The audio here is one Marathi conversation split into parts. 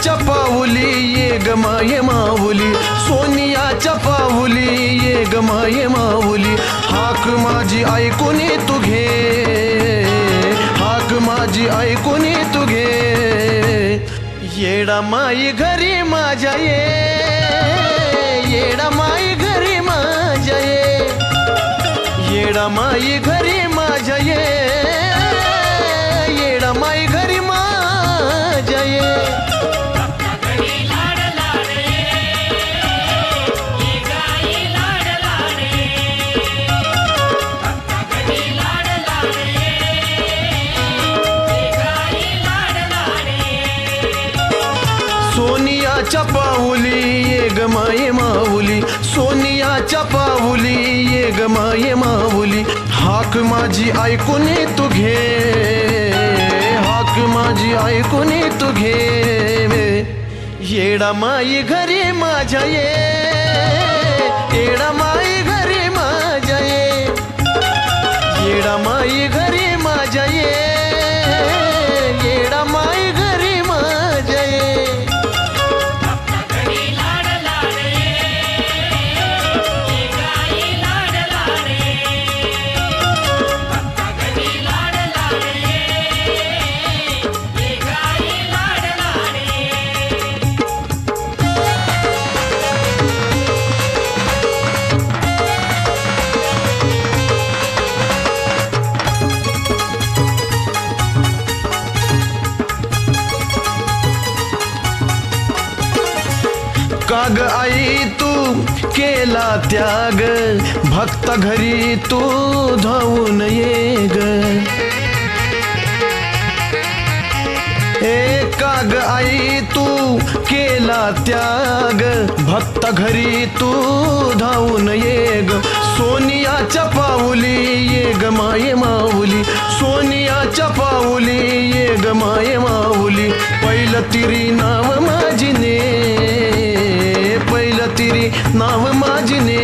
सोनियाच्या पाऊली ये ग माये माऊली, सोनियाच्या पाऊली ये ग माये माऊली, हाक माझी ऐकून तू घे, हाक माझी ऐकून तू घे, येडा माई घरी माझ्या ये, येडा माई घरी माझ्या ये, येडा माई घरी माझ्या ये, येडा माई घरी माझ्या ये. सोनियाच्या पाऊली ये ग माये माऊली, सोनियाच्या पाऊली ये ग माये माऊली, हाक माझी ऐकून तू घे, हाक माझी ऐकून तू घे, येडा माई घरी माझ्या ये, येडा माई घरी माझ्या ये, येडा माई घरी माझ्या ये, येडा माई घरी माझ्या ये. काग आई तू केला त्याग, भक्त घरी तू धावून ये ग, ए काग आई तू केला त्याग, भक्त घरी तू धावून ये ग, सोनियाच्या पाऊली ये ग माये माऊली, सोनियाच्या पाऊली ये ग माये माऊली, पहिलं तिरी नाव माझीने, पहिलं तिरी नाव माझीने,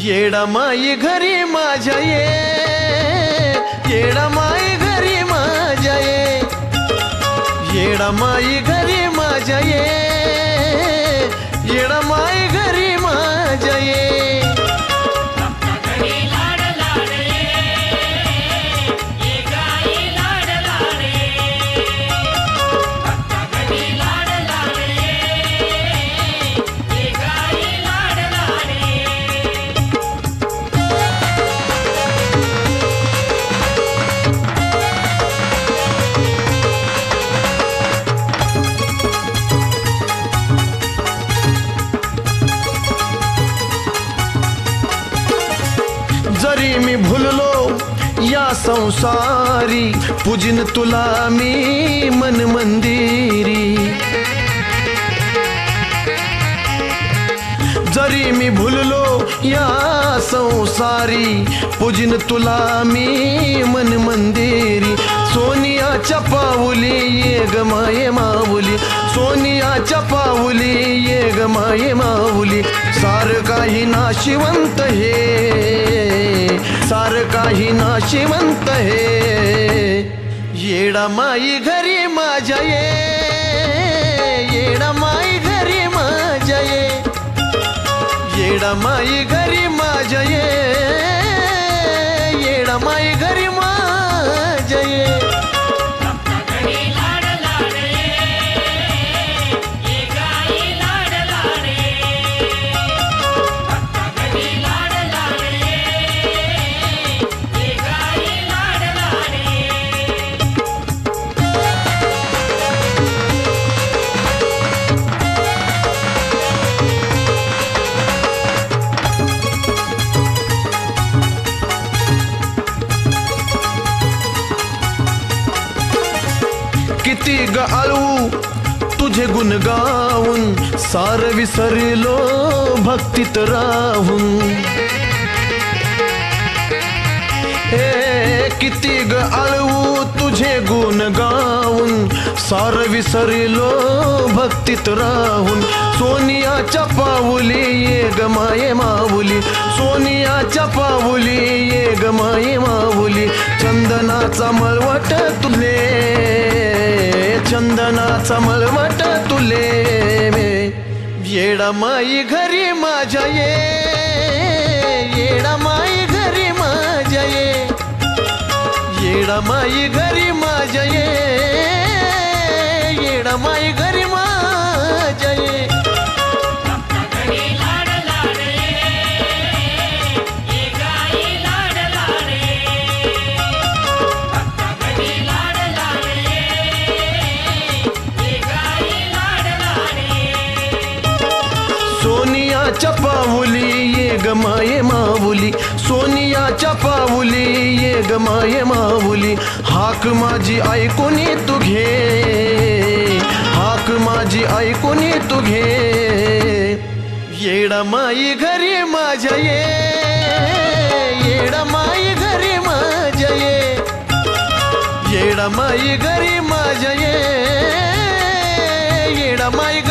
येडा माई घरी माझ्या ये, येडा माई घरी माझ्या ये, येडा माई घरी माझ्या ये, येडा माई घरी माझ्या ये. जरी मी भुललो या संसारी, पूजिन तुला मी मन मंदिरी, जरी मी भुललो या संसारी, पूजिन तुला मी मन मंदिरी, सोनियाच्या पाऊली ये ग माये माऊली, सोनियाच्या पाऊली ये ग माये माऊली, सार काही नाशिवंत हे, सार काही नाशिवंत हे, येडा माई घरी माझ्या ये, येडा माई घरी माझ्या ये, येडा माई घरी माझ्या ये, येडा माई घरी माझ्या ये. किती ग आळू तुझे गुण गाऊन, सार विसरलो भक्तीत राहून, हे किती ग आळू तुझे गुण गाऊन, सार विसरलो भक्तीत राहून, सोनियाच्या पाऊली ये ग माये माऊली, सोनियाच्या पाऊली ये ग माये माऊली, चंदनाचा मळवट तुले, चंदनाचा मळवट तुले येडा माई घरी माझ्या ये येडा माई घरी माझ्या ये येडा माई घरी माझ्या ये येडा माई घरी माझ्या ये सोनियाच्या पाऊली ये ग माये माऊली सोनियाच्या पाऊली ये ग माये माऊली हाक माझी ऐकूनी तू घे हाक माझी ऐकूनी तू घे येडा माई घरी माझ्या ये येडा माई घरी माझ्या ये येडा माई घरी माझ्या ये येडा माई